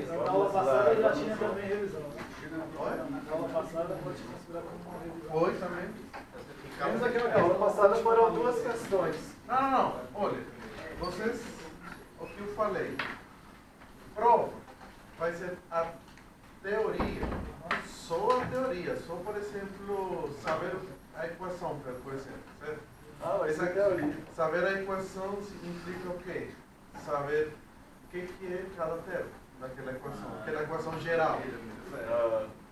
Na aula passada já tinha também revisão, né? Na aula passada pode considerar como uma revisão. Foi também. Temos aquela aula passada foram duas questões. Não. Olha, vocês, o que eu falei, prova vai ser a teoria, só a teoria, só, por exemplo, saber a equação, por exemplo, certo? Essa é a teoria. Saber a equação implica o quê? Saber o que é cada termo daquela equação, aquela equação geral,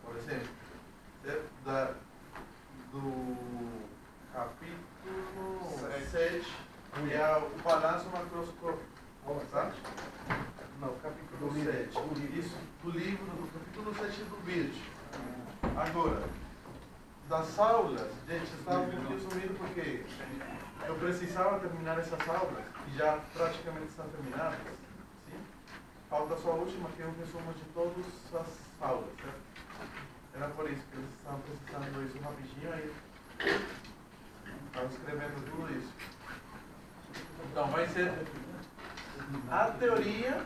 por exemplo, do capítulo 7, que é o balanço macroscópico, tá? Não, capítulo 7, isso, do livro, do capítulo 7 do vídeo. Agora, das aulas, gente, estava um pouquinho sumido porque eu precisava terminar essas aulas, e já praticamente estão terminadas, sim? Falta só a última, que é um resumo de todas as aulas, certo? Era por isso que eles estavam precisando isso rapidinho, aí estavam escrevendo tudo isso. Então, vai ser a teoria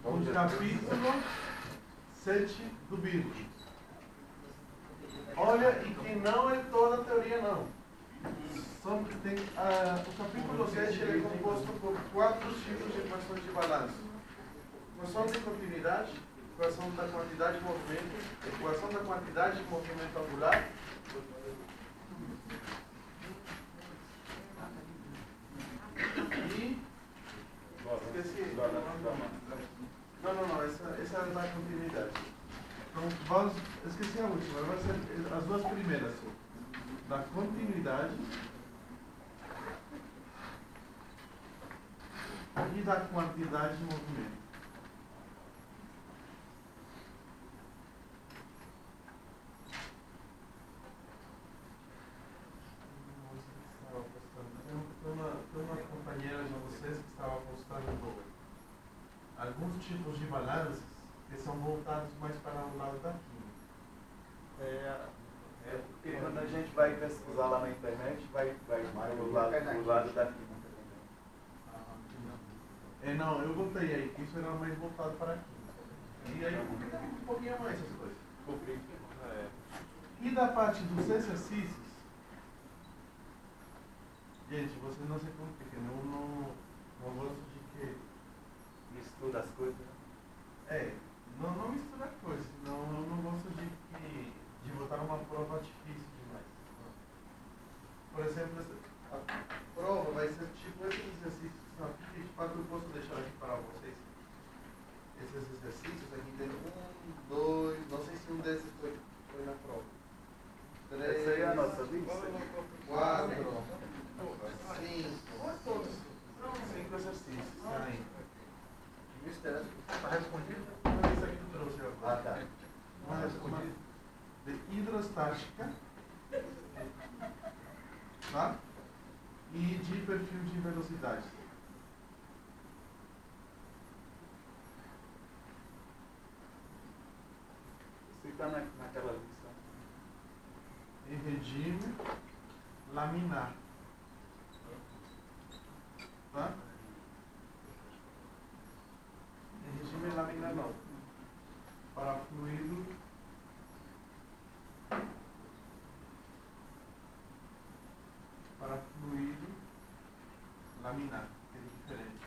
do capítulo 7 do Bíblia. Olha, e que não é toda a teoria, não. O capítulo 7 ele é composto por 4 tipos de equações de balanço. Equação de continuidade, equação da quantidade de movimento, equação da quantidade de movimento angular, e... esqueci. Não, essa é da continuidade. Então, esqueci a última, vai ser as duas primeiras. Da continuidade e da quantidade de movimento. Tem uma companheira de vocês que estava postando alguns tipos de balanços que são voltados mais para o lado da química. Porque quando a gente vai pesquisar lá na internet, vai do lado da química também. Não, eu botei aí que isso era mais voltado para a química. E aí eu cobri um pouquinho mais essas coisas. E da parte dos exercícios, gente, vocês não se compliquem, eu não gosto de que Mistura as coisas. Não mistura coisas, senão eu não gosto de botar uma prova difícil demais. Por exemplo, a prova vai ser tipo esses exercícios que estão aqui, que de fato eu posso deixar aqui para vocês. Esses exercícios aqui tem 1, 2, não sei se um desses foi na prova. 3, essa aí é a nossa lista? 4, 5, todos. São 5 exercícios. Aí. Está respondido? Mas isso aqui tu trouxe agora. Tá. Uma de hidrostática, tá? E de perfil de velocidade. Fica naquela lista. Em regime laminar. Tá? Em regime laminar não. Para fluido laminar, que é diferente.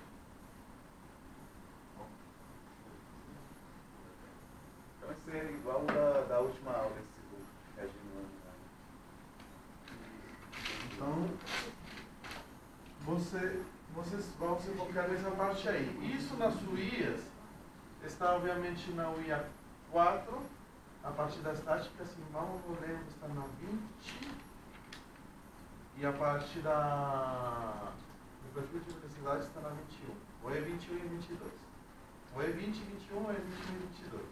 Então vai ser igual da última aula esse regime laminar. Então, vocês vão se focar nessa parte aí. Isso nas UIAs está obviamente na UIA 4, a parte da estática, assim, vamos ler, está na 20, e a parte do perfil de velocidade está na 21. Ou é 21 e 22. Ou é 20 e 21 ou é 21 e 22.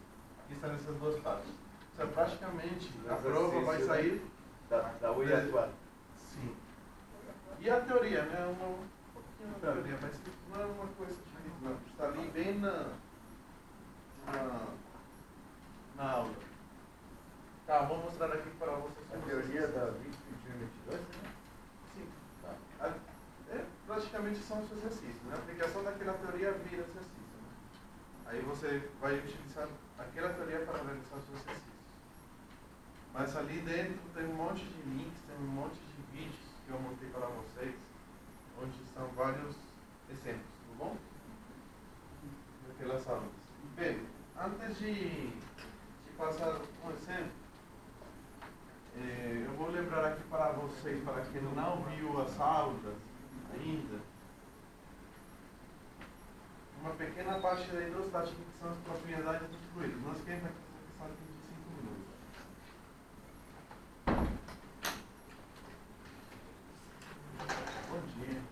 Aqui está nessas duas partes. Então, praticamente, a prova vai sair da UIA 4. Sim. E a teoria, né? Um pouquinho da teoria, mas não é uma coisa difícil, não. Está ali bem na aula. Tá, vou mostrar aqui para vocês. A teoria da 20, 21 e 22, né? Sim, basicamente são os exercícios, né? A aplicação daquela teoria vira exercício, né? Aí você vai utilizar aquela teoria para realizar os exercícios. Mas ali dentro tem um monte de links, tem um monte de vídeos que eu montei para vocês, onde estão vários exemplos, tudo bom? Daquelas aulas. Bem, antes de passar um exemplo, eu vou lembrar aqui para vocês, para quem não viu as aulas ainda, uma pequena parte da hidrostática que são as propriedades dos fluidos. Nós queremos fazer essa questão aqui de 5 minutos. Bom dia.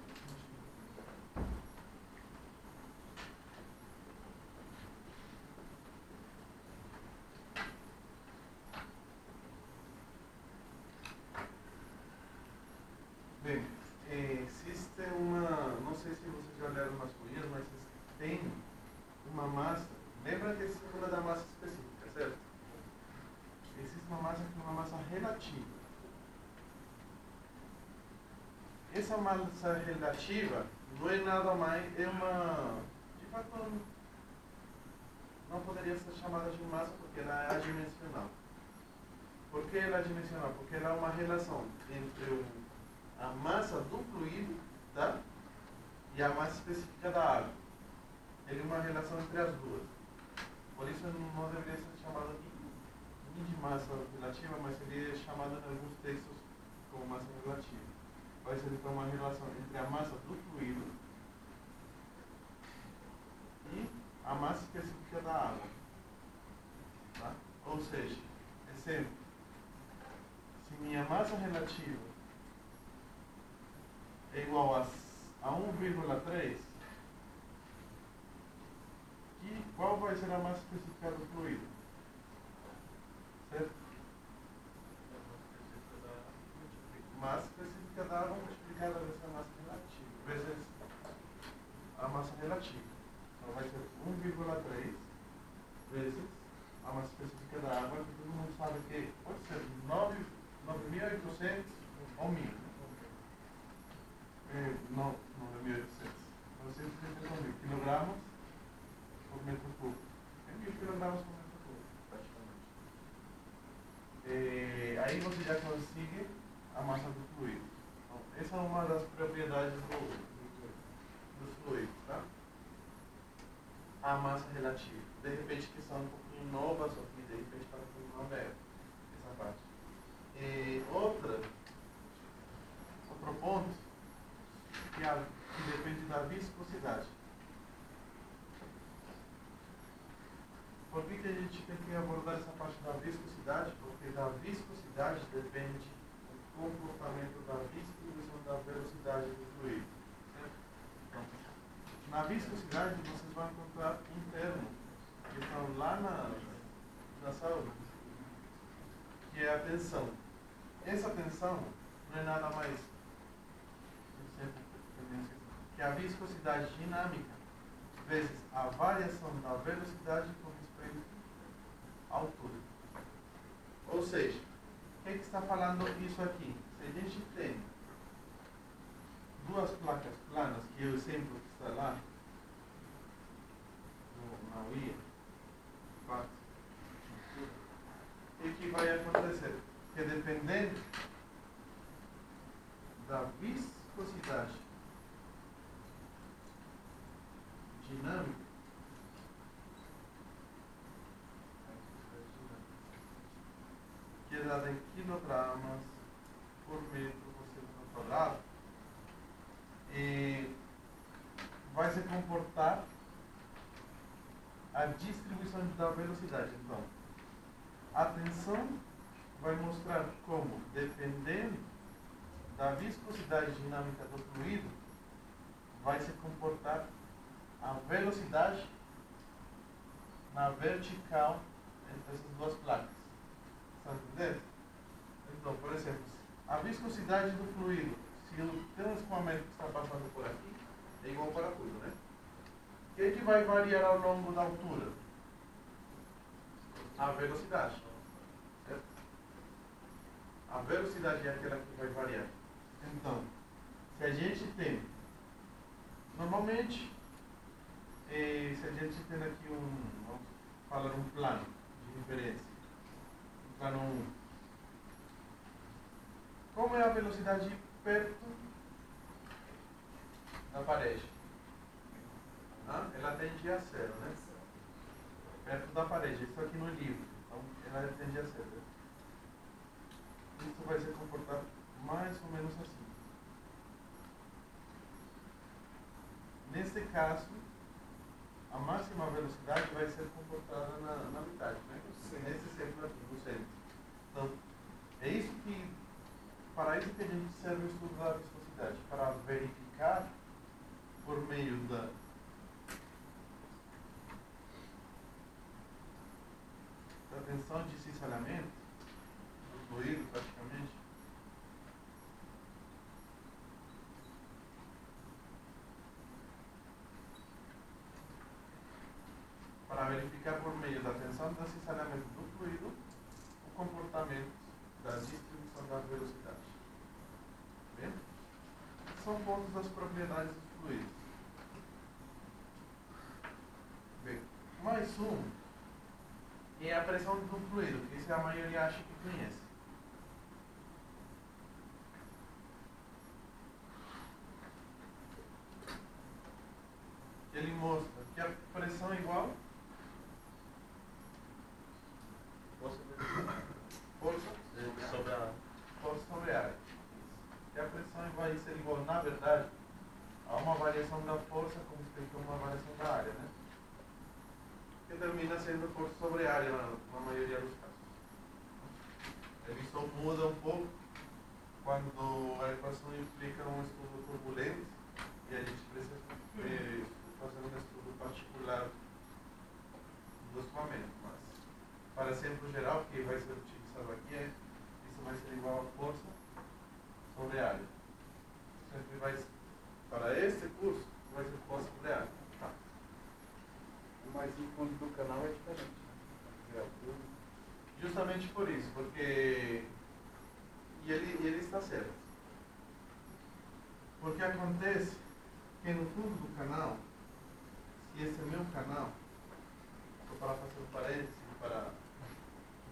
Bem, existe uma, não sei se vocês já leram umas folhas, mas tem uma massa, lembra que se fala da massa específica, certo? Existe uma massa que é uma massa relativa. Essa massa relativa não é nada mais, é uma, de fato, não poderia ser chamada de massa porque ela é adimensional. Por que ela é adimensional? Porque ela é uma relação entre a massa do fluido, tá? E a massa específica da água. Ele é uma relação entre as duas. Por isso não deveria ser chamado de massa relativa, mas seria chamado em alguns textos como massa relativa. Vai ser então uma relação entre a massa do fluido e a massa específica da água. Tá? Ou seja, exemplo, se minha massa relativa é igual a 1,3, qual vai ser a massa específica do fluido? Certo? Massa específica da água multiplicada vezes a massa relativa, vezes a massa relativa. Então vai ser 1,3 vezes a massa específica da água, que todo mundo sabe que pode ser 9.800 ou 1.000. Não, 9.800. 931.000 quilogramos por metro cúbico. É 1.000 quilogramos por metro cúbico, praticamente. Aí você já consegue a massa do fluido. Então, essa é uma das propriedades dos fluidos, tá? A massa relativa. De repente, que são um pouquinho novas, ou que de repente está um pouquinho nova essa parte. Outro ponto, que depende da viscosidade. Por que a gente tem que abordar essa parte da viscosidade? Porque da viscosidade depende o comportamento da distribuição da velocidade do fluido. Certo? Então, na viscosidade vocês vão encontrar um termo que estão lá na saúde, que é a tensão. Essa tensão não é nada mais que a viscosidade dinâmica vezes a variação da velocidade com respeito à altura. Ou seja, o que está falando isso aqui? Se a gente tem duas placas planas, que é o exemplo que está lá, na UIA, o que vai acontecer? Que dependendo da viscosidade dinâmica, que é dada em quilogramas por metro por segundo quadrado, vai se comportar a distribuição da velocidade. Então, a tensão vai mostrar como, dependendo da viscosidade dinâmica do fluido, vai se comportar a velocidade na vertical entre essas duas placas. Está entendendo? Então, por exemplo, a viscosidade do fluido, se o transcoamento que está passando por aqui, é igual para tudo, né? O que vai variar ao longo da altura? A velocidade. Certo? A velocidade é aquela que vai variar. Então, se a gente tem Normalmente, se a gente tem aqui vamos falar um plano de referência, um plano 1, como é a velocidade perto da parede? Ela tende a zero, né? Perto da parede, isso aqui no livro, então ela tende a zero. Isso vai se comportar mais ou menos assim. Nesse caso, a máxima velocidade vai ser comportada na metade, né? Nesse exemplo aqui, no centro. Então, é isso que, para isso que a gente serve o estudo da viscosidade, para verificar por meio da tensão de cisalhamento do fluido, praticamente, para verificar por meio da tensão de cisalhamento do fluido o comportamento da distribuição das velocidades. Bem? São pontos das propriedades dos fluidos. Bem, mais um é a pressão do fluido, que isso a maioria acha que conhece. Ele mostra que a pressão é igual força sobre área. Que a pressão vai ser igual, na verdade, a uma variação da força com respeito a uma variação da área, né? Que termina sendo força sobre área na maioria dos casos. Ele só muda um pouco quando a equação implica um estudo turbulento e a gente precisa fazer um estudo particular do escoamento. Mas, para exemplo geral, que vai ser utilizado aqui, isso vai ser igual a força sobre área. Sempre vai, para este curso, vai ser força sobre área. Tá. Mas o fundo do canal é diferente, né? Justamente por isso, porque ele está certo. Porque acontece que no fundo do canal, se esse é meu canal, só para fazer um parênteses, para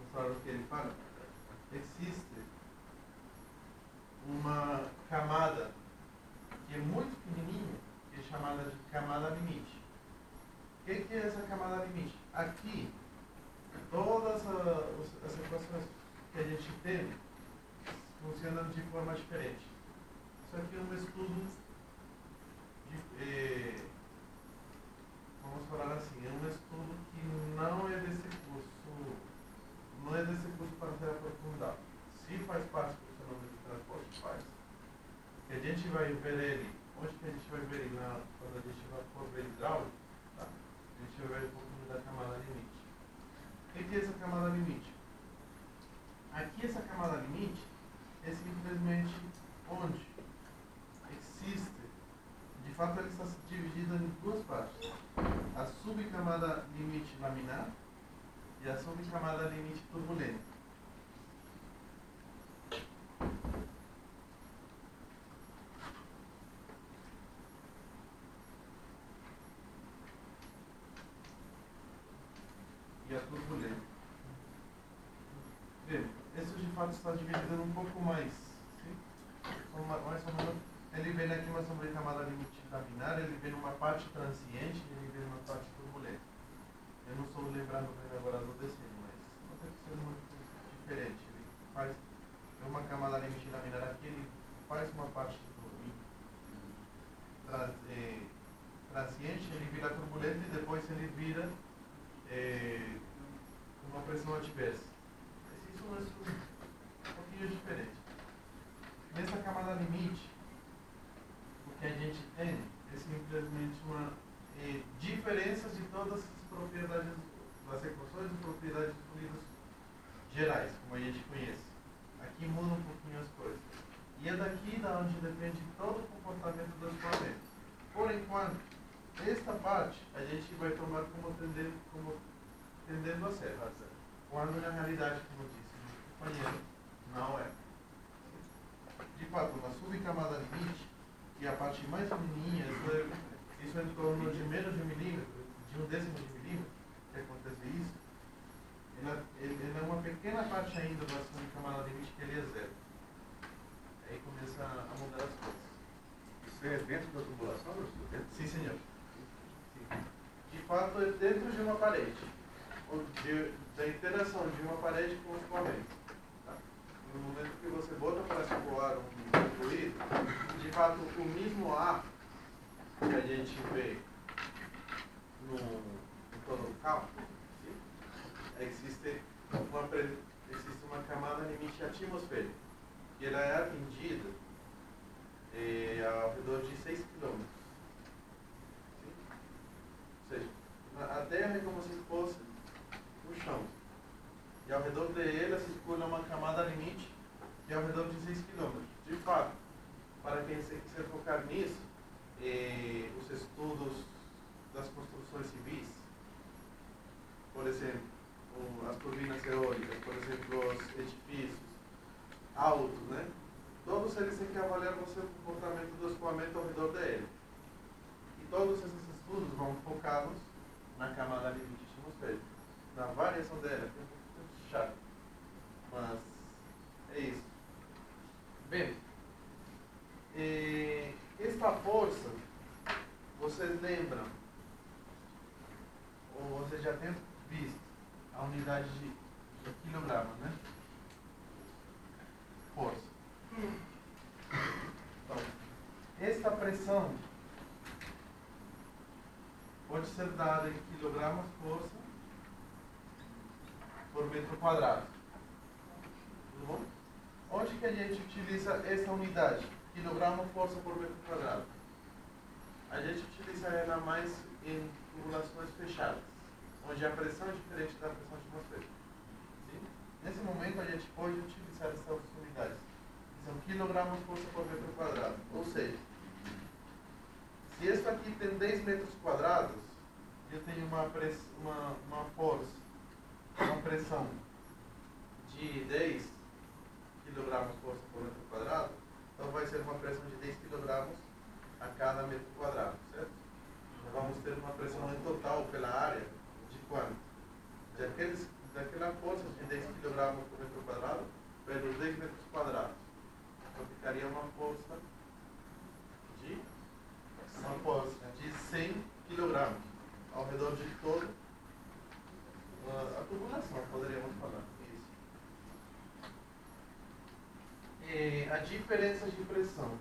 mostrar o que ele fala, existe uma camada que é muito pequenininha, que é chamada de camada limite. O que é essa camada limite? Aqui, todas as equações que a gente tem funcionam de forma diferente. Isso aqui é um estudo vamos falar assim, é um estudo que não é desse curso para ser aprofundado. Se faz parte do fenômeno de transporte, faz. E a gente vai ver ele, onde que a gente vai ver ele? Quando a gente vai for ver hidráulico, tá? A gente vai ver um pouquinho da camada limite. O que é essa camada limite? Aqui essa camada limite é simplesmente onde existe, de fato ele está dividido em duas partes. A subcamada limite laminar e a subcamada limite turbulenta. E a turbulenta. Bem, esse de fato está dividido um pouco mais. Sim? Mais ou menos, ele vem aqui uma sobrecamada limite laminar, ele vem uma parte transiente e ele vem uma parte turbulenta. Eu não estou lembrando bem agora do desenho, mas não tem que ser muito diferente. Ele faz uma camada limite laminar aqui, ele faz uma parte transiente, ele vira turbulento e depois ele vira uma pressão adversa. Isso é um estudo um pouquinho diferente. Nessa camada limite, o que a gente tem é simplesmente uma diferenças de todas as propriedades das equações e propriedades dos fluidos gerais, como a gente conhece. Aqui muda um pouquinho as coisas. E é daqui da onde depende todo o comportamento do escoamento. Por enquanto, esta parte a gente vai tomar como tendendo a ser, quando na realidade, como disse o companheiro, não é. De fato, uma subcamada limite e a parte mais pequenininha, isso é diferente. isso em torno de menos de 1 milímetro, de 1/10 de milímetro, que acontece isso, ele é uma pequena parte ainda do ação de camada limite que ele é zero. Aí começa a mudar as coisas. Isso é dentro da tubulação, professor? Sim, senhor. Sim. De fato, é dentro de uma parede. Da interação de uma parede com os escoamentos. Tá? No momento que você bota para circular um fluido, de fato, o mesmo ar que a gente vê no todo o carro, existe uma camada limite atmosférica, que ela é atingida ao redor de 6 km. Ou seja, a Terra é como se fosse o chão. E ao redor dela circula uma camada limite que é ao redor de 6 km. De fato, para quem quiser focar nisso, os estudos das construções civis, por exemplo, as turbinas eólicas, por exemplo, os edifícios altos, né? Todos eles têm que avaliar o seu comportamento do escoamento ao redor dele. E todos esses estudos vão focados na camada limite atmosférica, na variação dela, que é um pouco chato. Mas é isso. Bem, esta força, vocês lembram, ou vocês já têm visto, a unidade de quilograma, né? Força. Então, esta pressão pode ser dada em quilogramas força por metro quadrado. Tudo bom? Onde que a gente utiliza essa unidade? Quilograma força por metro quadrado. A gente utiliza ela mais em tubulações fechadas, onde a pressão é diferente da pressão atmosférica. Sim? Nesse momento a gente pode utilizar essas unidades, que são quilogramas força por metro quadrado. Ou seja, se esta aqui tem 10 metros quadrados, eu tenho uma força, uma pressão de 10 quilogramas força por metro quadrado, então vai ser uma pressão de 10 quilogramas a cada metro quadrado, certo? Então vamos ter uma pressão em total pela área de quanto? Daquela força de 10 kg por metro quadrado pelos 10 metros quadrados. Então ficaria uma força de 100 kg ao redor de toda a tubulação, poderíamos falar. Isso. A diferença de pressão.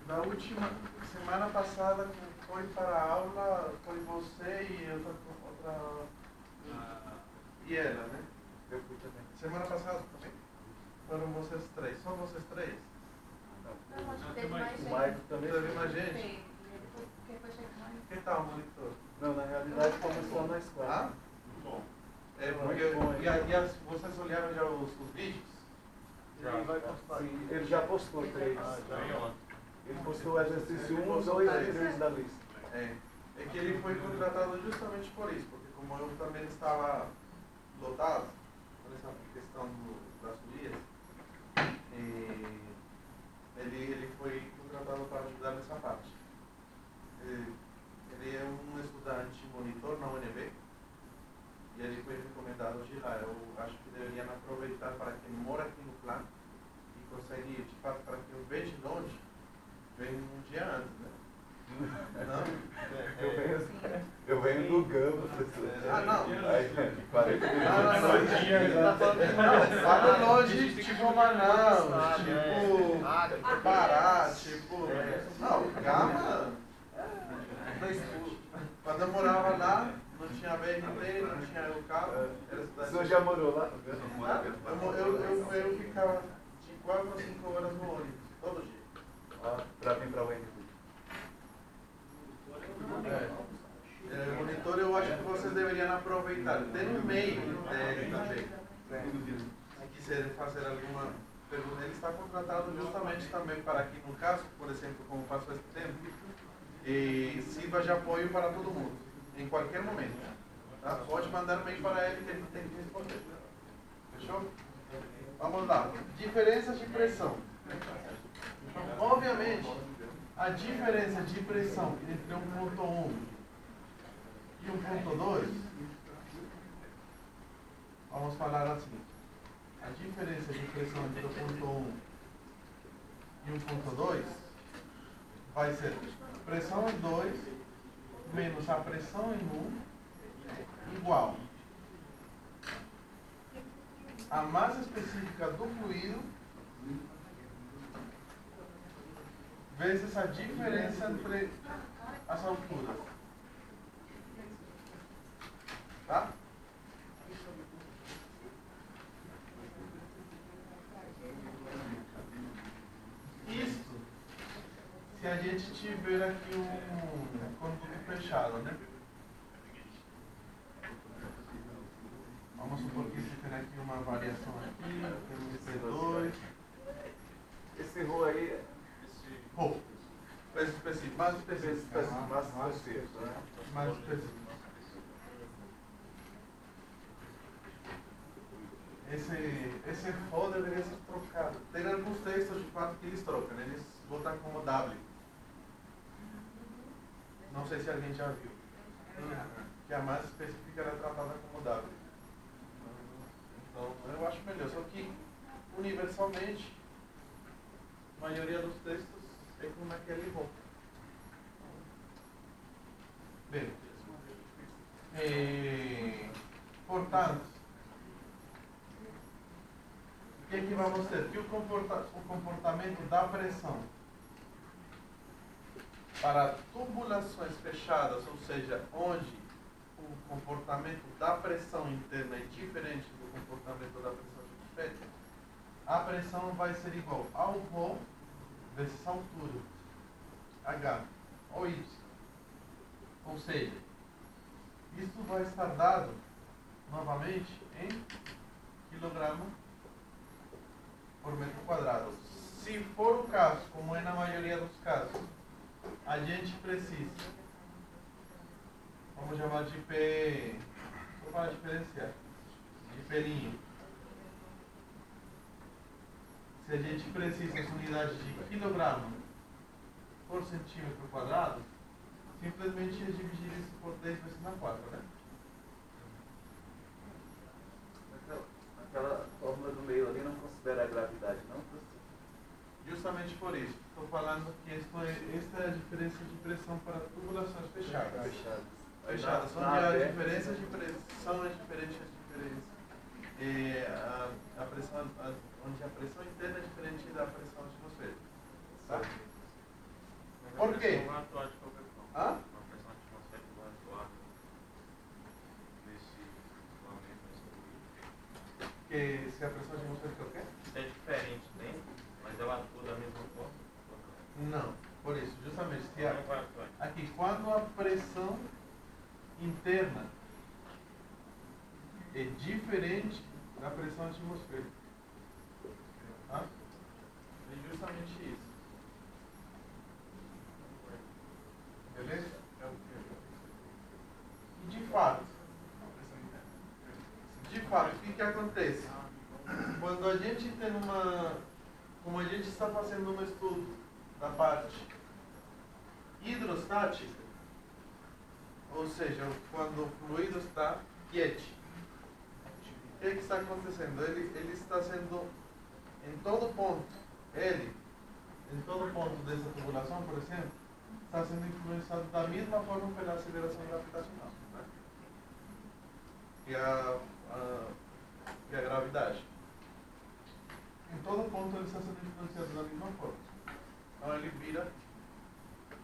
Na última semana passada, que foi para a aula, foi você e outra e ela, né? Eu fui também. Semana passada também? Foram vocês três. Só vocês três? Não, acho que teve mais gente. O Maicon também. Teve mais gente? Teve. Depois teve mais. Que tal o monitor? Não, na realidade começou na escola. Ah? Bom. É porque vocês olharam já os vídeos? Ele vai postar. Sim, ele já postou 3. Ele postou o exercício 1, 2 e 3 da lista. É que ele foi contratado justamente por isso, porque como eu também estava lotado nessa questão das gurias, ele foi contratado para ajudar nessa parte. Ele é um estudante monitor na UNB e ele foi recomendado de lá. Eu acho que deveriam aproveitar para quem mora aqui no plano e consegue ir, de fato, para quem vê de longe, vem um dia antes, né? Não? Eu venho do Gama, professor. Ah, não. Aí, 40 minutos. Fala longe, tipo Manaus, tipo Pará, tipo. Não, Gama. Quando eu morava lá, não tinha BRT, não tinha o carro. O senhor já morou lá? Eu ficava de 4 a 5 horas no ônibus, todo dia. Para vir para o UNB. O monitor eu acho que vocês deveriam aproveitar. Tem um e-mail dele também. Se quiserem fazer alguma pergunta, ele está contratado justamente também para aqui no caso, por exemplo, como passou esse tempo, e sirva de apoio para todo mundo, em qualquer momento. Tá? Pode mandar e-mail para ele que ele tem que responder. Fechou? Vamos lá. Diferenças de pressão. Então, obviamente, a diferença de pressão entre 1.1 e 1.2, vamos falar assim. A diferença de pressão entre 1.1 e 1.2 vai ser pressão em 2 menos a pressão em 1 igual a massa específica do fluido vezes a diferença entre as alturas. Tá? Isto, se a gente tiver aqui um conduto fechado, né? Vamos supor que se tem aqui uma variação aqui, temos P2. Esse rho aí Rho. Preço específico, mais específico. mais específico, né? Mais específico. Esse rho deveria ser trocado. Tem alguns textos de fato que eles trocam, né? Eles botam como W. Não sei se alguém já viu. Que a massa específica era tratada como W. Então, eu acho melhor. Só que, universalmente, a maioria dos textos é com aquele rho. Bem, portanto, o que é que vamos ter? Que o comportamento da pressão para tubulações fechadas, ou seja, onde o comportamento da pressão interna é diferente do comportamento da pressão atmosférica, a pressão vai ser igual ao ρ vezes a altura, H, ou Y. Ou seja, isso vai estar dado novamente em quilograma por metro quadrado. Se for o caso, como é na maioria dos casos, a gente precisa, vamos chamar de P, vou falar diferenciar, de pelinho. Se a gente precisa as unidades de quilograma por centímetro quadrado, simplesmente é dividir isso por 10 vezes na 4, né? Aquela fórmula do meio ali não considera a gravidade, não? Justamente por isso. Estou falando que esta é a diferença de pressão para tubulações fechadas. Fechadas. Onde a diferença de pressão é diferente. A pressão, onde a pressão interna é diferente da pressão atmosférica. Tá? Por quê? Hã? Que se a pressão atmosférica é o quê? É diferente dentro, mas ela atua da mesma forma? Não, por isso, justamente, se aqui, quando a pressão interna é diferente da pressão atmosférica, tá? É justamente isso. Beleza? E de fato, o que acontece? Quando a gente tem como a gente está fazendo um estudo da parte hidrostática, ou seja, quando o fluido está quieto, o que está acontecendo? Ele está sendo, em todo ponto dessa tubulação, por exemplo, está sendo influenciado da mesma forma pela aceleração gravitacional, né? E a gravidade. Em todo ponto ele está sendo influenciado da mesma forma. Então ele vira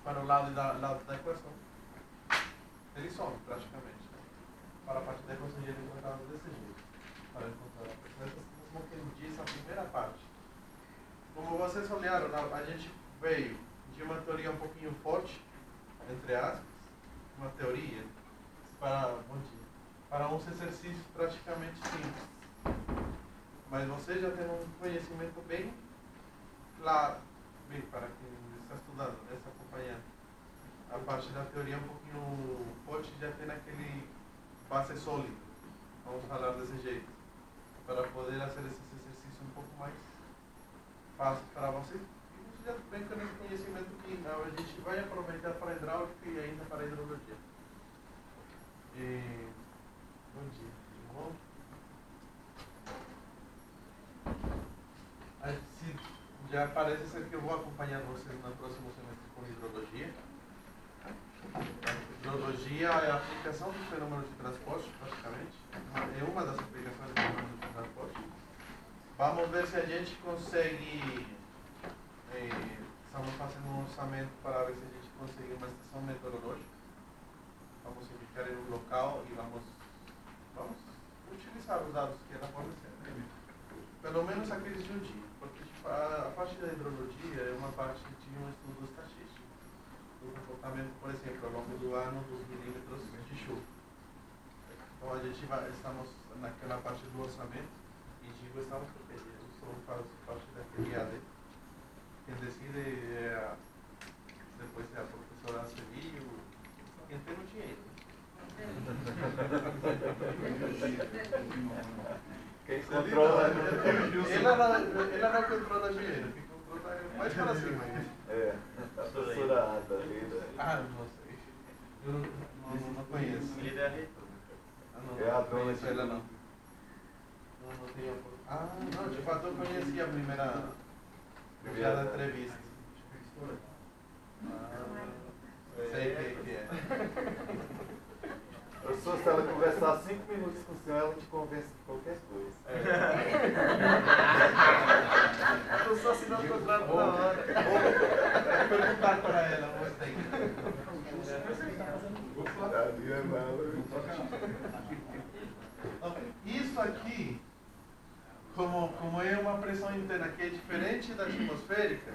para o lado da equação. Ele some praticamente. Para a parte da equação ele é encontrado desse jeito. Para encontrar a pressão. Como que ele diz a primeira parte. Como vocês olharam, a gente veio de uma teoria um pouquinho forte, entre aspas, uma teoria para uns exercícios praticamente simples. Mas você já tem um conhecimento bem claro, bem para quem está estudando, está acompanhando, a parte da teoria um pouquinho forte, já tem aquele base sólida, vamos falar desse jeito, para poder fazer esse exercício um pouco mais fácil para você. E você já vem com esse conhecimento que a gente vai aproveitar para a hidráulica e ainda para a hidrologia. Bom dia, tudo bom? Já parece ser que eu vou acompanhar vocês no próximo semestre com hidrologia. Hidrologia é a aplicação dos fenômenos de transporte, praticamente. É uma das aplicações dos fenômenos de transporte. Vamos ver se a gente consegue. Estamos fazendo um orçamento para ver se a gente consegue uma estação meteorológica. Vamos indicar em um local e vamos utilizar os dados que ela fornecer. Pelo menos aqueles de um dia. Porque a parte da hidrologia é uma parte de um estudo estatístico do comportamento, por exemplo, ao longo do ano dos milímetros de chuva. Então a gente estamos naquela parte do orçamento e digo estamos porque eu sou parte daquele AD. Quem decide depois é a professora Sevilho, quem tem o dinheiro. Quem controla. Ela não controla dinheiro, quem controla é mais para cima. A professora Ada. Não sei. Eu não conheço. Ele é a reitora. É a Não dona conheço de... ela não. Não tenho. Não, de fato eu conheci a primeira já da entrevista. Sei quem é. Professor, se ela conversar 5 minutos com o senhor, ela te convence de qualquer coisa. Eu só assinando o contrato na hora. Vou perguntar para ela, gostei. Isso aqui, como é uma pressão interna que é diferente da atmosférica,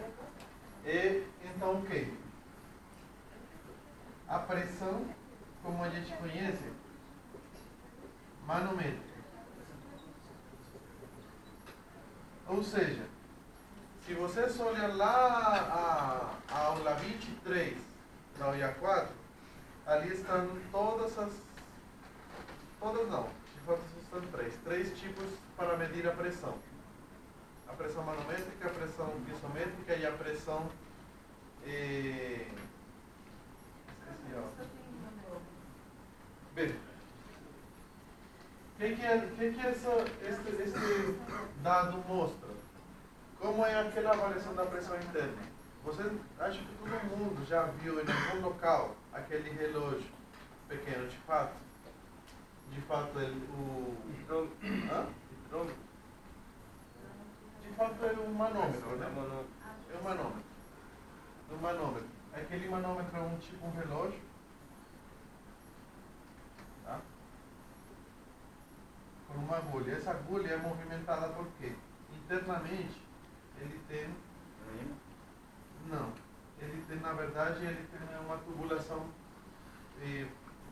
é então o quê? A pressão, como a gente conhece, manométrica. Ou seja, se você olhar lá a aula 23 da OIA 4, ali estão todas não, de fato estão três tipos para medir a pressão. A pressão manométrica, a pressão piezométrica e a pressão bem, o que esse dado mostra? Como é aquela variação da pressão interna? Você acha que todo mundo já viu em algum local aquele relógio pequeno, de fato? De fato, o hidrômetro? De fato é um manômetro, né? É um manômetro. Um manômetro. Aquele manômetro é tipo um relógio. Tá? Com uma agulha. Essa agulha é movimentada por quê? Internamente, ele tem... Não. Ele tem, na verdade, ele tem uma tubulação,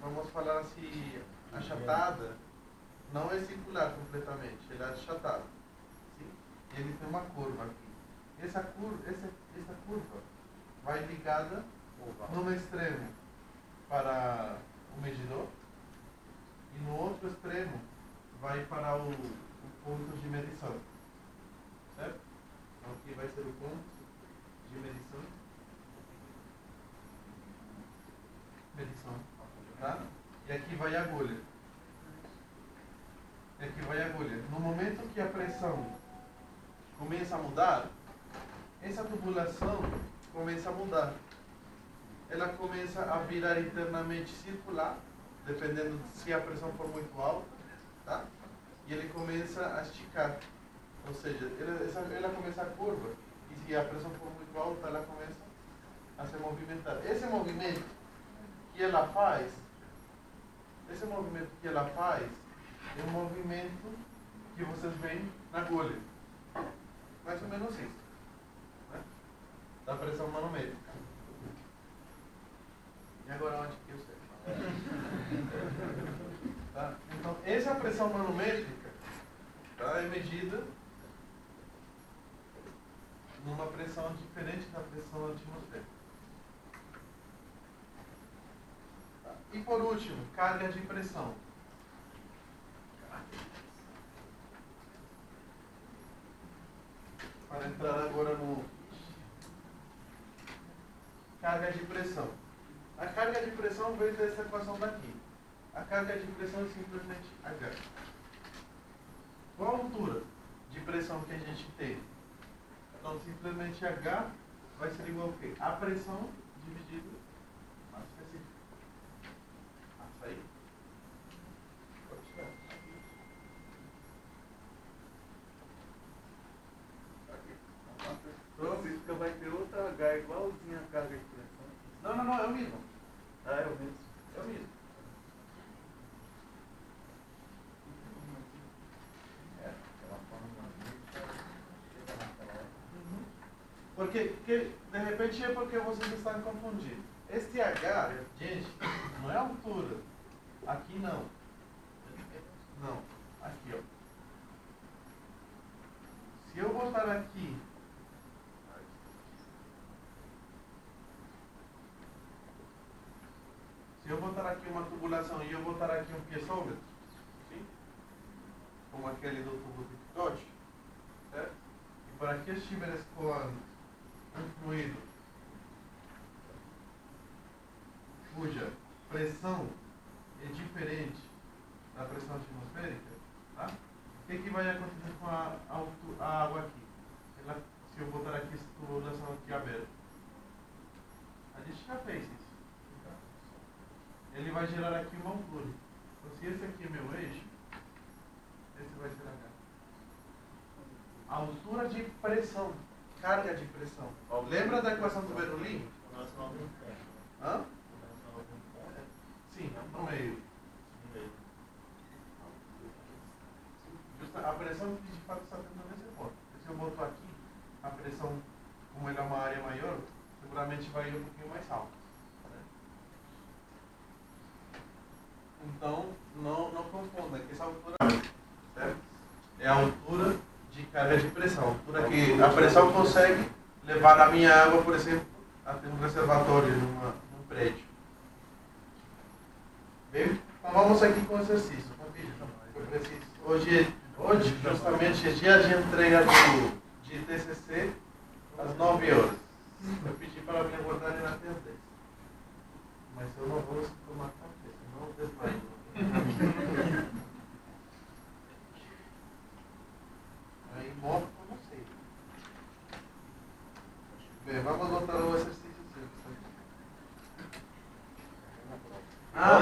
vamos falar assim, achatada. Não é circular completamente, ele é achatada. Sim? Ele tem uma curva aqui. Essa curva vai ligada num extremo para o medidor e no outro extremo vai para o ponto de medição. Certo? Então aqui vai ser o ponto de medição. Tá? E aqui vai a agulha. E aqui vai a agulha. No momento que a pressão começa a mudar, essa tubulação começa a mudar. Ela começa a virar internamente circular, dependendo de se a pressão for muito alta, tá? E ele começa a esticar. Ou seja, ela começa a curva. E se a pressão for muito alta, ela começa a se movimentar. Esse movimento que ela faz é um movimento que vocês veem na agulha. Mais ou menos isso. Né? Da pressão manométrica. E agora onde que eu sei? Tá? Então, essa pressão manométrica, tá, é medida numa pressão diferente da pressão atmosférica. E por último, carga de pressão. Para entrar agora no carga de pressão. A carga de pressão veio dessa equação daqui. A carga de pressão é simplesmente H. Qual a altura de pressão que a gente tem? Então, simplesmente H vai ser igual a quê? A pressão dividido a específica. Isso aí. Pode tirar. Pronto, isso que vai ter outra H igualzinha a carga de pressão. Não, é o mesmo. Ah, é o mesmo. É o mesmo. Porque, de repente, é porque vocês estão confundindo. Este H, gente, não é altura. Aqui não. Não. Aqui, ó. Se eu botar aqui... Se eu botar aqui uma tubulação e eu botar aqui um piezômetro, sim? Como aquele do tubo de Dodge, certo? E por aqui eu estiver escoando um fluido cuja pressão é diferente da pressão atmosférica, tá? O que vai acontecer com a água aqui? Se eu botar aqui essa tubulação aqui aberta, a gente já fez isso. Ele vai gerar aqui uma altura. Então, se esse aqui é meu eixo, esse vai ser H. A altura de pressão, carga de pressão. Lembra da equação do Bernoulli? Hã? Sim, no meio. A pressão que de fato está tendo nesse ponto. Se eu boto aqui, a pressão, como ela é uma área maior, seguramente vai ir um pouquinho mais alta. Então, não confunda, que essa altura, certo? É a altura de carga de pressão. A altura que a pressão consegue levar a minha água, por exemplo, até um reservatório num prédio. Bem? Então vamos aqui com o exercício. Hoje justamente é dia de entrega de TCC às 9 horas. Eu pedi para me aguardarem até às 10. Mas eu não vou tomar café, senão eu desmaio. Aí morro eu não sei. Bem, vamos voltar ao exercício.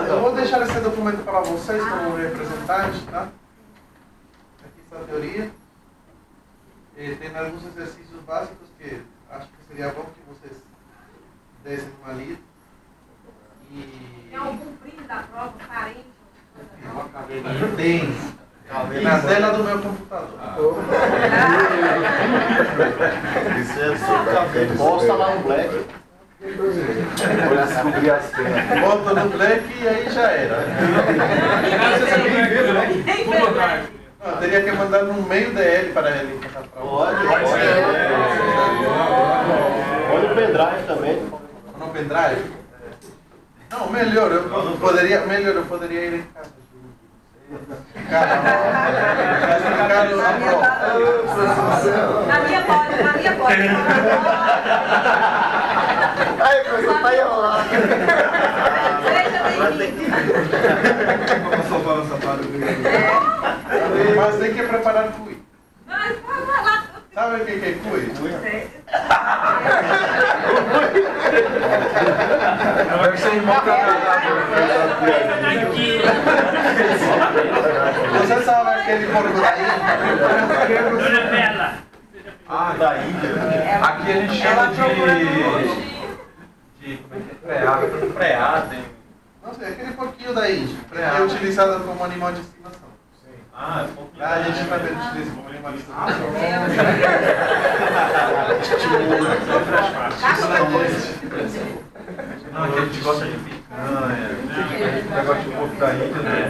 Eu vou deixar esse documento para vocês como representante, tá? Aqui está a teoria. Tem alguns exercícios básicos que acho que seria bom que vocês dessem uma lida. Tem algum primo da prova, parente? Tem. Na tela do meu computador. Isso é super. Posta lá no Black. Olha, descobrir as cenas. Bota no Black e aí já era. Não, teria que mandar no meio DL para ele. Pode. Olha o pendrive também. No pendrive? Não, melhor, eu poderia ir em casa. Na minha pode. Ai, coisa tá enrolada. Seja bem-vindo. Mas tem que preparar cuy. Mas vai lá. Sabe o que é cuy? Deve ser irmão Você sabe aquele porco da Ilha? Da ilha. Aqui a gente chama de preá, Não sei, aquele porquinho da Índia, que é utilizado como animal de estimação. Ah, A gente também utiliza como animal de estimação. Não, aqui a gente gosta de picanha, negócio de porco da Índia, né?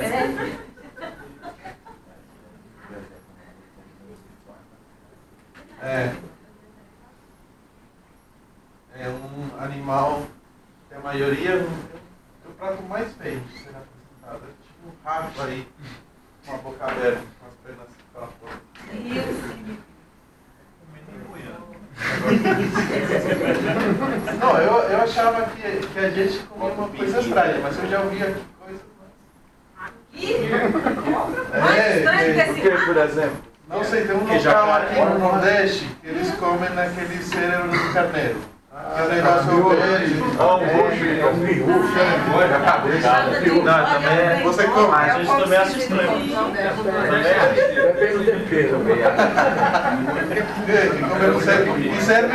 É um animal que a maioria é o prato mais feio. aí, com a boca aberta, com as pernas para fora. Não, eu achava que a gente comia uma coisa estranha, mas eu já ouvi aqui coisas. Aqui? Mais estranho que O que, esse por exemplo? Não sei, tem um local aqui no Nordeste que eles comem naquele cérebro do carneiro. Que é um negócio verde. Você come? A gente também acha estranho. Depende do tempero. Que come no cérebro. E serve.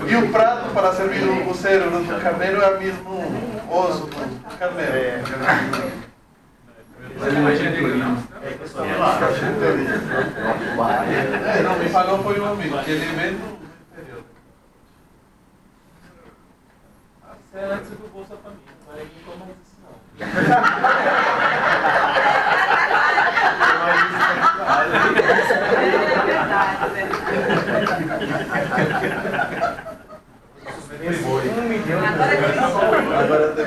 E o prato para servir o cérebro do carneiro é o mesmo osso do carneiro. Não, me falou foi um amigo, que ele vem do interior. Você é antes do Bolsa Família, não vai ninguém tomar isso não. Agora tem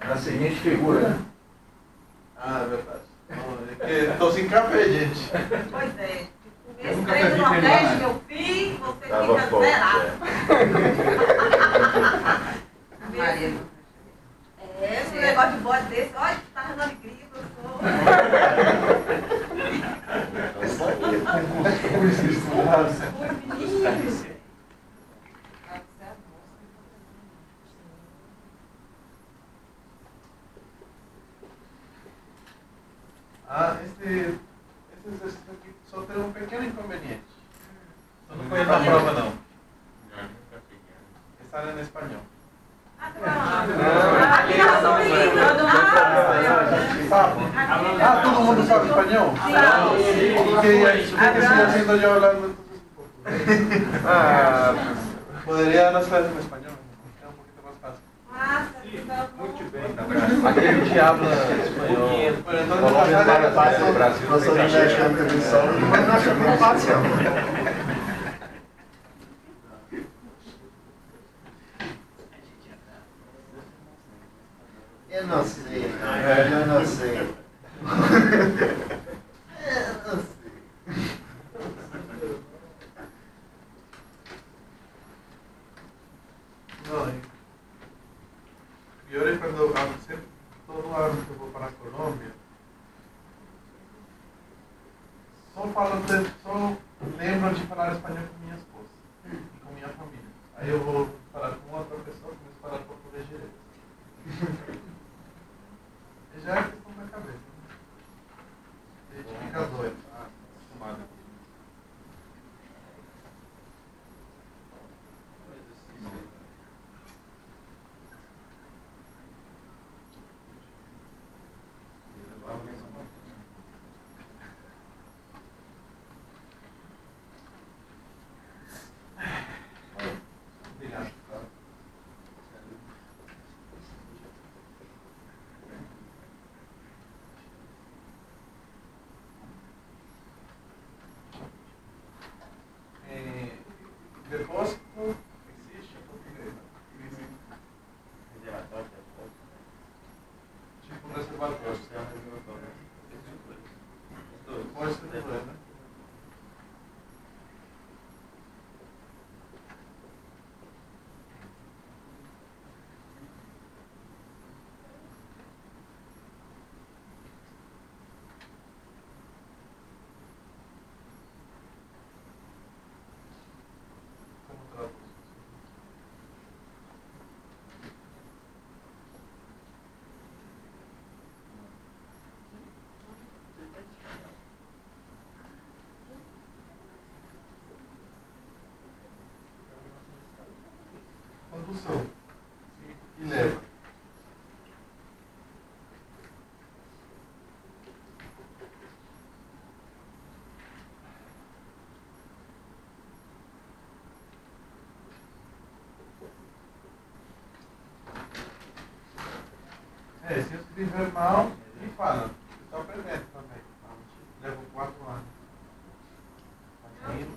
Na seguinte figura. Ah, é verdade. É que estou sem café, gente. Pois é. Esse trem do Nordeste que eu fiz, você Tava fica forte, zerado. Esse negócio de bode desse, olha, tá arrumando grito, eu sou. Ah, esse exercício aqui só tem um pequeno inconveniente. Eu não conheço a prova não. Está em espanhol. Aqui nós somos Ah, todo mundo fala espanhol? ¿Y qué estoy haciendo yo hablando entonces? Podría dar las clases en español, es un poquito más fácil. Muito bem. Aqui a gente habla espanhol. Bueno, entonces Colômbia pasar é parte do Brasil. Nós somos mexicano também só, mas nós somos comparação. Eu não sei, velho, eu não sei. Eu não sei. No, y ahora cuando avancé todo año que vou para Colômbia, só lembro de falar espanhol com minha esposa e com minha família. Aí eu vou falar com outra pessoa, começo a falar português direito. E já é questão da cabeça. A gente fica doido, acostumado. Obrigado. Depósito existe em português, né? Tipo um reservatório. Depósito de dois, né? Como traduz? Condução. E leva. Se eu escrever mal, me fala. Estou aprendendo também. Levo 4 anos. Tá indo.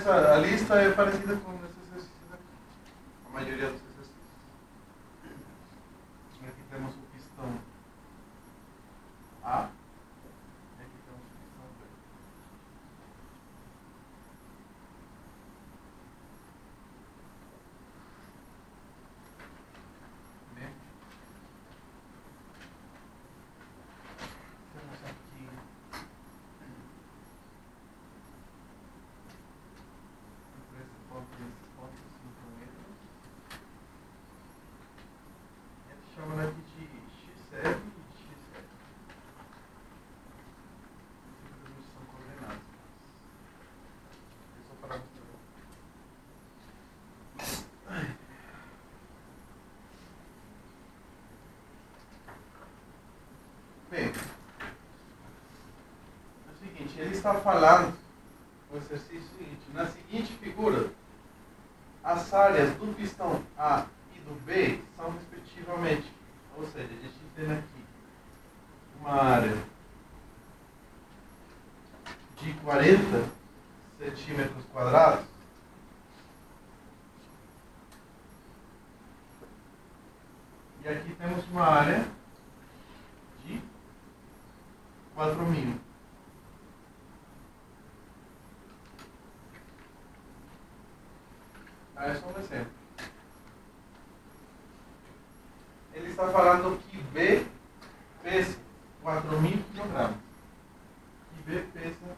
a lista é parecida com esse exercício aqui. A maioria dos exercícios. Aqui temos o pistão A. E aqui temos o pistão B. Bem. Temos aqui esse ponto e esse ponto, 5 metros. A gente chama aqui de X7 e X7. Simplesmente são coordenadas. É só para mostrar. Bem, é o seguinte, ele está falando o exercício seguinte, na seguinte figura, as áreas do pistão A e do B são respectivamente, ou seja, a gente tem aqui uma área de 40 centímetros quadrados e aqui temos uma área de 4.000. É só um exemplo. Ele está falando que B pesa 4.000 kg. Que B pesa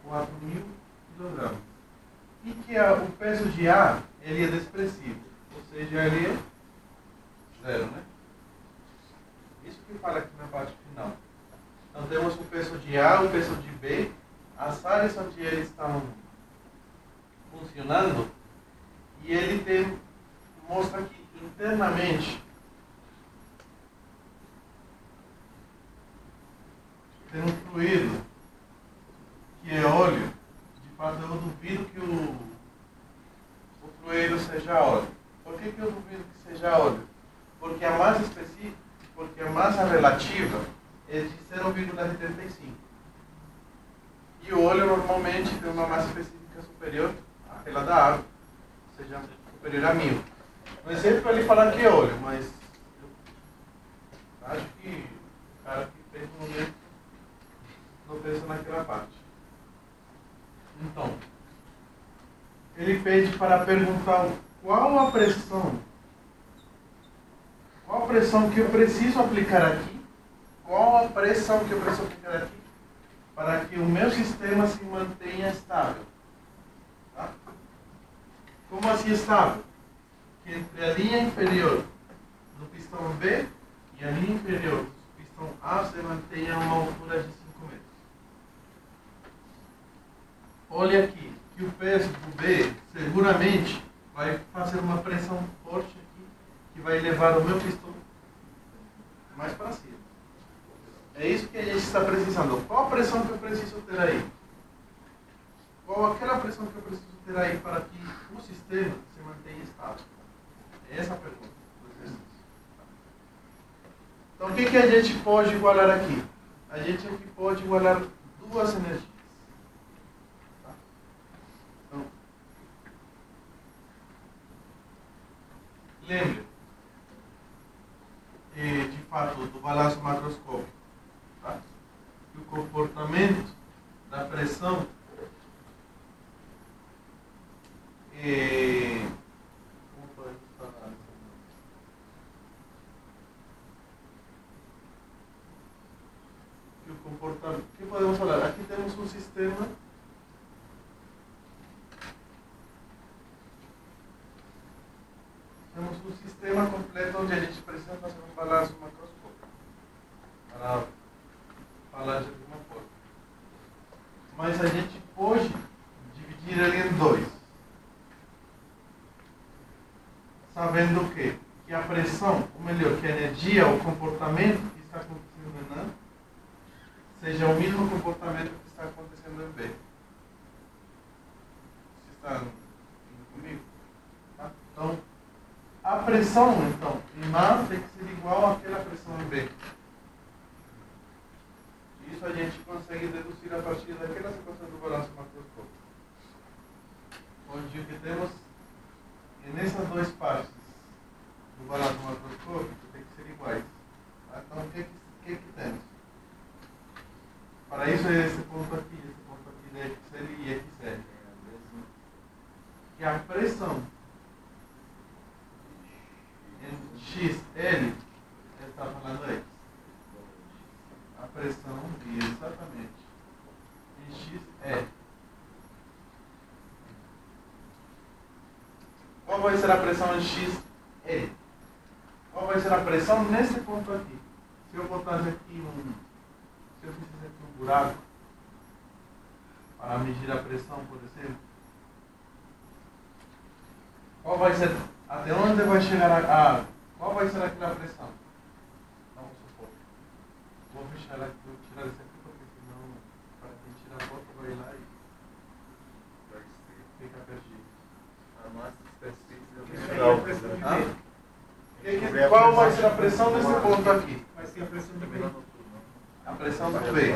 4.000 kg. E que o peso de A ele é desprezível. Ou seja, ele é zero, né? Isso que fala aqui na parte final. Então temos o peso de A, o peso de B, as áreas onde eles estão funcionando, e ele mostra que internamente tem um fluido que é óleo. De fato, eu duvido que o fluido seja óleo. Por que eu duvido que seja óleo? Porque a massa específica, porque a massa relativa é de 0,75. E o óleo normalmente tem uma massa específica superior àquela da água, ou seja, superior a 1000. No exemplo ele fala que é óleo, mas eu acho que o cara que fez no momento não pensa naquela parte. Então, ele pede para perguntar qual a pressão que eu preciso aplicar aqui, qual a pressão que eu preciso aplicar aqui para que o meu sistema se mantenha estável. Tá? Como assim estável? Que entre a linha inferior do pistão B e a linha inferior do pistão A se mantenha a uma altura de 5 metros. Olha aqui, que o peso do B seguramente vai fazer uma pressão forte aqui, que vai levar o meu pistão mais para cima. É isso que a gente está precisando. Qual a pressão que eu preciso ter aí? Qual aquela pressão que eu preciso ter aí para que o sistema se mantenha estável? É essa a pergunta do exercício. Então, o que a gente pode igualar aqui? A gente aqui pode igualar duas energias. Tá? Então, lembre, de fato, do balanço macroscópico, tá? Que o comportamento da pressão como podemos falar? Que o comportamento, o que podemos falar? Aqui temos um sistema completo onde a gente precisa fazer um balanço macroscópico para falar de alguma forma. Mas a gente pode dividir ele em dois. Sabendo o quê? Que a pressão, ou melhor, que a energia, o comportamento que está acontecendo em A, seja o mesmo comportamento que está acontecendo em B. Vocês estão indo comigo? Tá? Então, a pressão, então, em A tem que ser igual àquela pressão em B. Isso a gente consegue deduzir a partir daquela situação do balanço macroscópico. ser esse ponto aqui da XL e XL. Que a pressão em XL, ele está falando X. A pressão, exatamente, em XL. Qual vai ser a pressão em XL? Qual vai ser a pressão nesse ponto aqui? Se eu botasse aqui se eu fizesse aqui um buraco para medir a pressão, por exemplo, qual vai ser, até onde vai chegar a água? Qual vai ser aquela pressão? Vamos supor. Vou fechar aqui, vou tirar isso aqui, porque senão, para quem tira a foto, vai lá e fica perdido. A massa Qual vai ser a pressão desse ponto aqui? Vai ser a pressão de B. A pressão do B.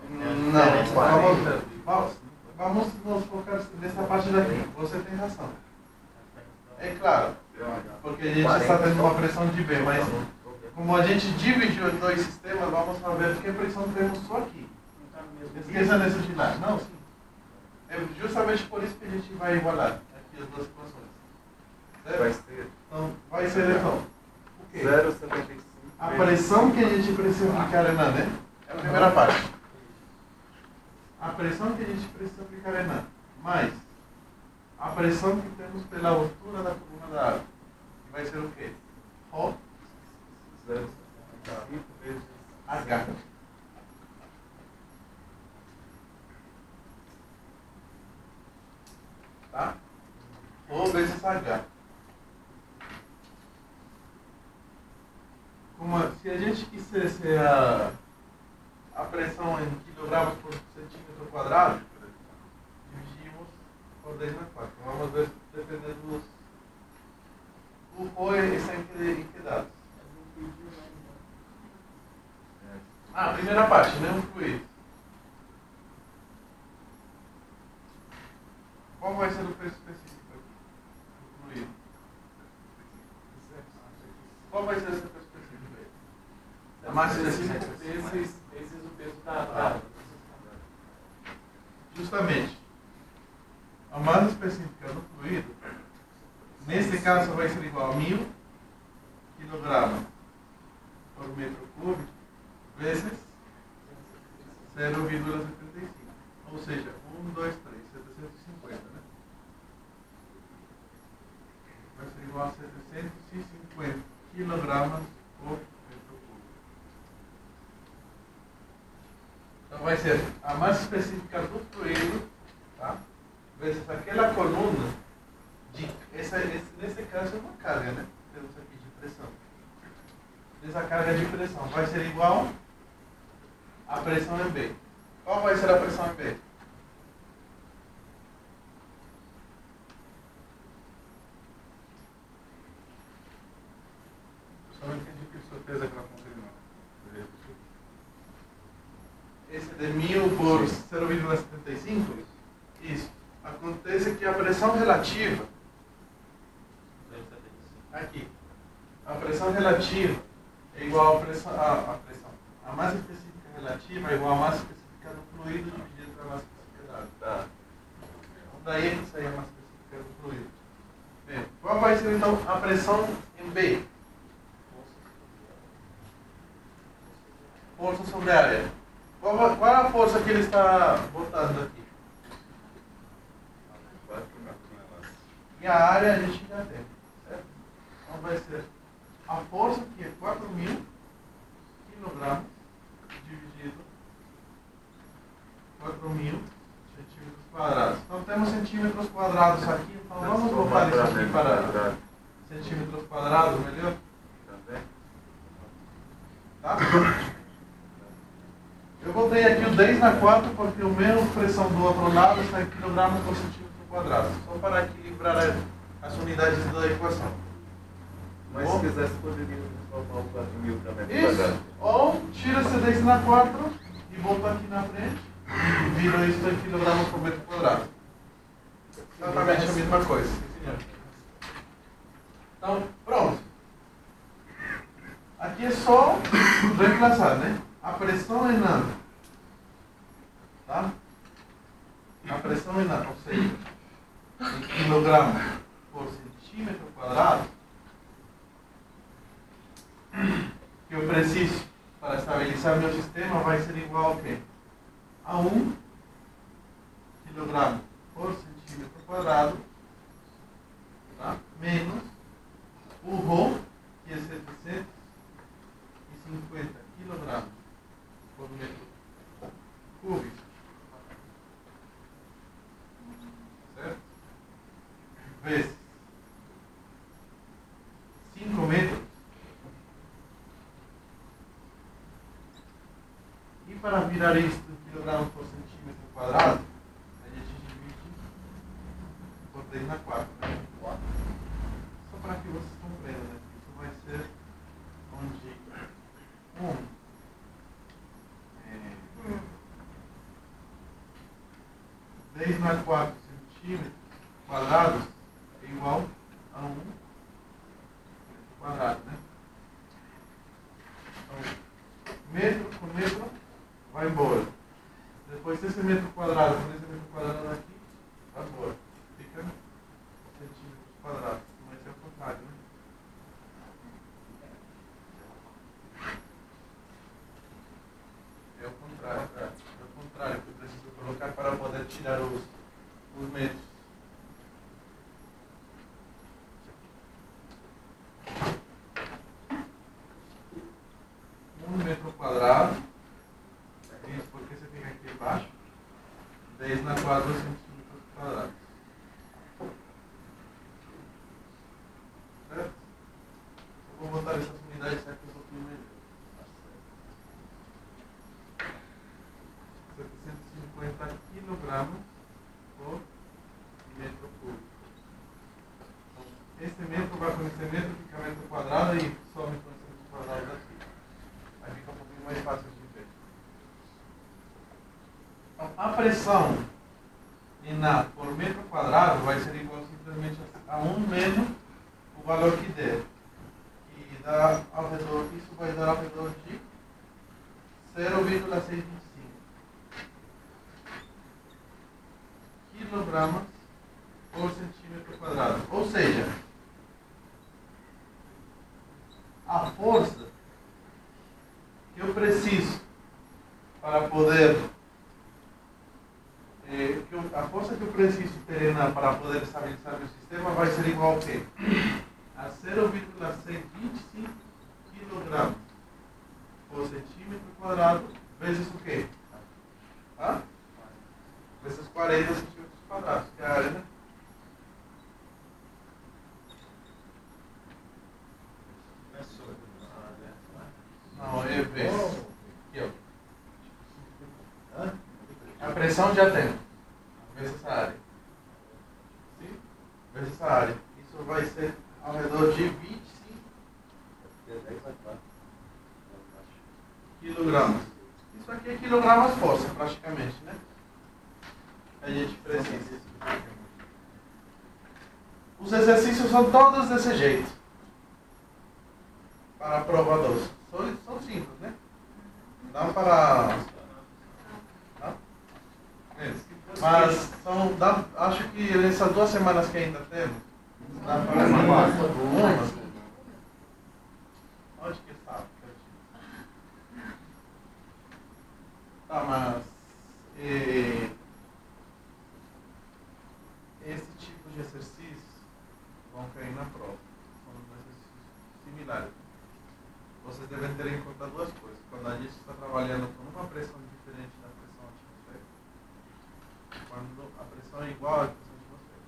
Não, vamos nos focar nessa parte daqui. Você tem razão. É claro, porque a gente está tendo uma pressão de B, mas como a gente dividiu em dois sistemas, vamos saber que pressão temos só aqui. Esqueça desse de lá. Não, sim. É justamente por isso que a gente vai igualar aqui as duas equações. Vai ser. Então, vai ser então. O quê? 0,75. A pressão que a gente precisa aplicar em A, né? É a primeira parte. A pressão que a gente precisa aplicar em A, mais a pressão que temos pela altura da coluna da água. Que vai ser o quê? Rho 0,75 vezes H. Tá? Rho vezes H. Se a gente quisesse a pressão em quilogramas por centímetro quadrado, dividimos por 10 na 4. Vamos ver dependendo dos. O Rho está em que dados? A primeira parte, né? Um fluido. Qual vai ser o peso específico do fluido? Qual vai ser esse peso específico aí? A massa específica vezes o peso da água. Justamente. A massa específica do fluido, nesse caso, vai ser igual a 1000 kg por metro cúbico vezes 0,75. Ou seja, 1, 2, 3, 750, né? Vai ser igual a 750 kg por metro cúbico. Então vai ser a massa específica do fluido, tá? Vezes aquela coluna nesse caso é uma carga, né? Temos aqui de pressão. Essa carga de pressão vai ser igual a pressão em B. Qual vai ser a pressão em B? Só não entendi que surpresa que ela confirmou. Esse de 1000 por 0,75? Isso. Acontece que a pressão relativa, aqui, a pressão relativa é igual a massa específica relativa é igual a massa específica do fluido dividida pela massa específica da água. Tá. Daí é que sai a massa específica do fluido. Bem, qual vai ser então a pressão em B? Força sobre a área. Qual é a força que ele está botando aqui? E a área a gente já tem, certo? Então vai ser a força que é 4.000 kg dividido 4.000 centímetros quadrados. Então temos centímetros quadrados aqui, então vamos botar isso aqui para centímetros quadrados, melhor? Tá? Eu botei aqui o 10 na 4 porque o meu pressão do outro lado está em quilogramas por centímetro quadrado. Só para equilibrar as unidades da equação. Mas se quisesse, poderia transformar o 4.000 para metro Isso. quadrado. Ou tira esse 10 na 4 e bota aqui na frente e vira isso em quilogramas por metro quadrado. Exatamente a mesma coisa. Então, pronto. Aqui é só reemplaçar, né? A pressão é nada. Tá? A pressão é nada, ou seja, em quilograma por centímetro quadrado, que eu preciso para estabilizar meu sistema vai ser igual a quê? A 1 quilograma por centímetro quadrado, tá? Menos o ρ, que é 750 quilogramas por metro cúbico. Certo? Vezes 5 metros. E para virar isto em quilogramas por centímetro quadrado, a gente divide por 10 na 4. Né? Só para que vocês compreendam, né? Isso vai ser onde 10 na 4 centímetros quadrados é igual a 1 metro quadrado, né? Então, metro por metro vai embora. Depois esse metro quadrado por esse metro quadrado aqui vai embora. Fica centímetros quadrados. Mas é o contrário, né? É o contrário. É o contrário que eu preciso colocar para poder tirar os metros. Um metro quadrado. Isso porque você fica aqui embaixo. 10 na 4 centímetros quadrados. Certo? Eu vou botar essas unidades certas um pouquinho melhor. 750 quilogramas por metro cúbico. Então, esse metro vai com esse metro, fica metro quadrado e some com esse metro quadrado daqui. Aí fica um pouquinho mais fácil de ver. Então, a pressão INA por metro quadrado vai ser igual simplesmente a 1 menos o valor que der. E dá ao redor, isso vai dar ao redor de 0,625 quilogramas por centímetro quadrado. Ou seja, a força que eu preciso para poder a força que eu preciso ter para poder estabilizar meu sistema vai ser igual a quê? A 0,625 kg por centímetro quadrado vezes o quê? Tá? Vezes 40 centímetros quadrados, que é a área, né? Não, é vezes. Aqui, ó. A pressão já tem. Vezes essa área. Sim? Vezes essa área. Isso vai ser ao redor de 25 quilogramas. Isso aqui é quilogramas força, praticamente, né? A gente precisa. Os exercícios são todos desse jeito. Para a prova 12. São simples, né? Dá para... Mas acho que nessas 2 semanas que ainda temos, dá para umas. Onde que está? Tá, mas esse tipo de exercícios vão cair na prova. São exercícios similares. Vocês devem ter em conta 2 coisas. Quando a gente está trabalhando com uma pressão diferente da pressão atmosférica, quando a pressão é igual à pressão atmosférica.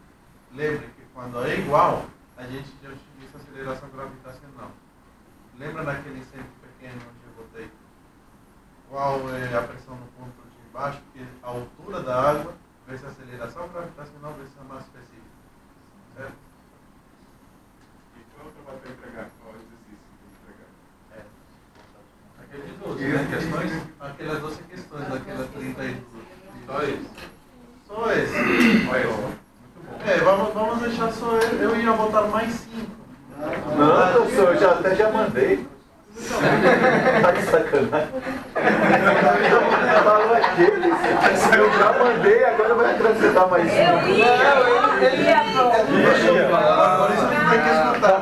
Lembre que quando é igual, a gente já utiliza aceleração gravitacional. Lembra daquele exemplo pequeno onde eu botei qual é a pressão no ponto de baixo, que é a altura da água vezes a aceleração gravitacional vezes a massa específica. Certo? E qual que vai ter que entregar? Qual exercício que Aqueles 12, vai entregar? né? Questões? Aquelas 12 questões, daquelas 32. Só isso? Só esse. Vamos deixar só ele. Eu ia botar mais 5. Não, professor, eu já mandei. Tá de sacanagem. Falou aquele. Eu já mandei, agora vai acrescentar mais Eu ia, Deixa eu falar, por isso tu tem que escutar.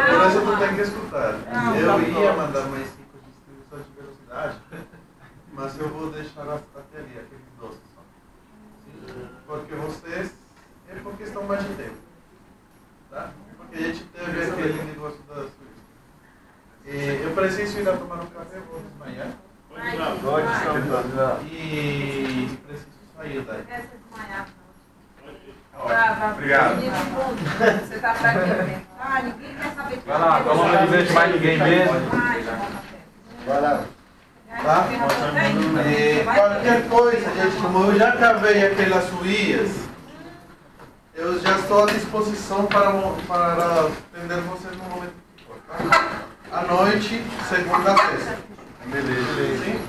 Por isso tu tem que escutar. Eu ia mandar mais 5 distribuições de velocidade, mas eu vou deixar até ali, aqueles 12 só. Porque vocês, é por questão mais de tempo. Tá? Porque a gente teve aquele negócio da Suíça. Eu preciso ir a tomar um café, vou desmanhar. E preciso sair daí. Obrigado. Você tá pra quê, né? Ah, ninguém quer saber que Vai lá, pelo amor de Deus, mais ninguém mesmo. Vai lá. Tá? Qualquer coisa, gente, como eu já cavei aquelas suías, eu já estou à disposição para atender vocês no momento que for. Tá? À noite, segunda a sexta. Beleza. Sim?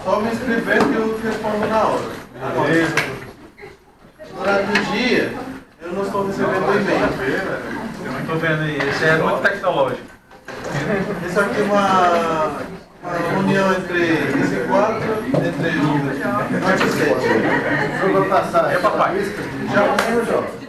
Só me escrever que eu respondo na hora. Beleza. Durante o dia, eu não estou recebendo e-mail. Eu não estou vendo aí, esse é muito tecnológico. Isso aqui é uma união entre esse quadro, entre o 97. Eu vou passar. É, papai. Já comeu, João?